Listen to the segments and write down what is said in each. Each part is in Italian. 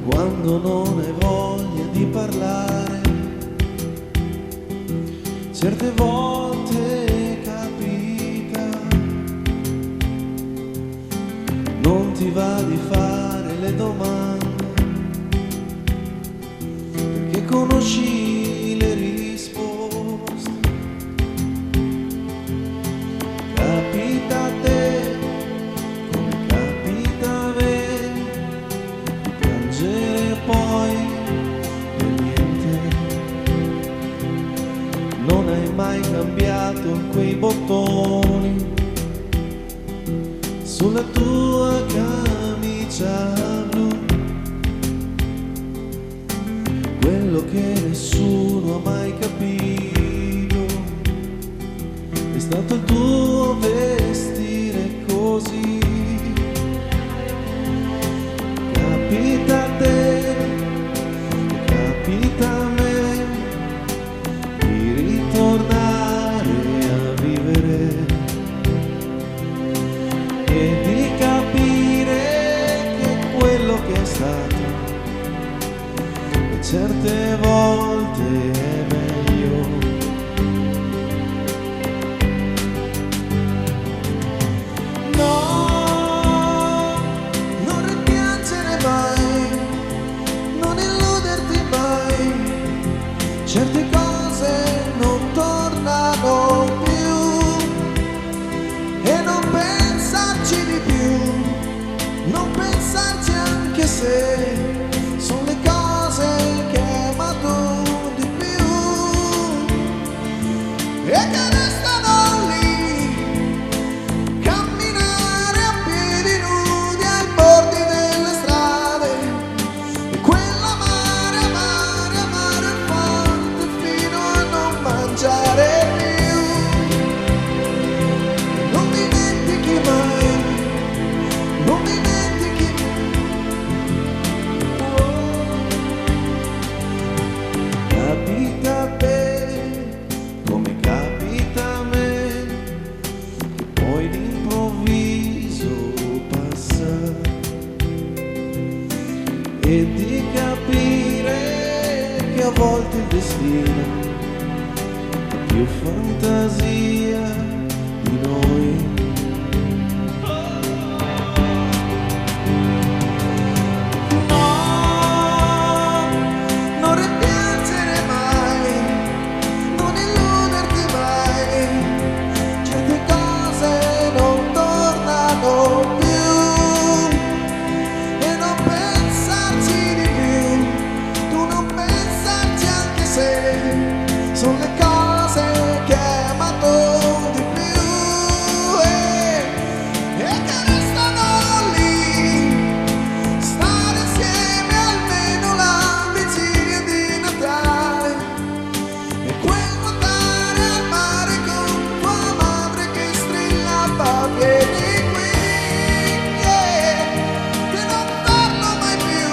Quando non hai voglia di parlare, certe volte capita, non ti va di fare le domande, perché conosci le risposte. Capita a te, come capita a me, piangere poi per niente. Non hai mai cambiato quei bottoni sulla tua camicia blu, quello che nessuno ha mai capito è stato il tuo vestire così. Capita a te, capita a me, di ritornare a vivere e di capire che quello che è stato e certe volte è meglio. No, non rimpiangere mai, non illuderti mai, certe cose non tornano più e non pensarci di più, non pensarci anche se sono le cose che hai amato di più e che restano lì, camminare a piedi nudi ai bordi delle strade e quell'amare, amare, amare forte fino a non mangiare più. Non dimentichi mai, non dimentichi. Capita a te, come capita a me, che poi d'improvviso passa e di capire che a volte il destino ha più fantasia di noi. No, non rimpiangere mai, non illuderti mai, certe cose non tornano più e non pensarci di più, tu non pensarci anche se sono le cose che hai amato di più e che restano lì, stare insieme almeno la vigilia di Natale e quel nuotare al mare con tua madre che strillava vieni qui, di non farlo mai più,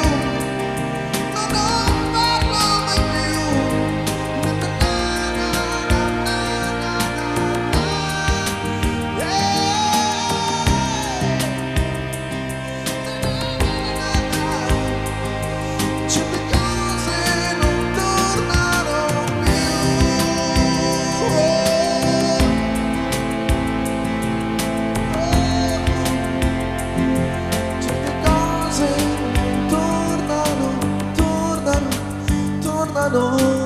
no, non farlo mai più. Certe cose non tornano più. Certe cose non tornano, tornano, tornano.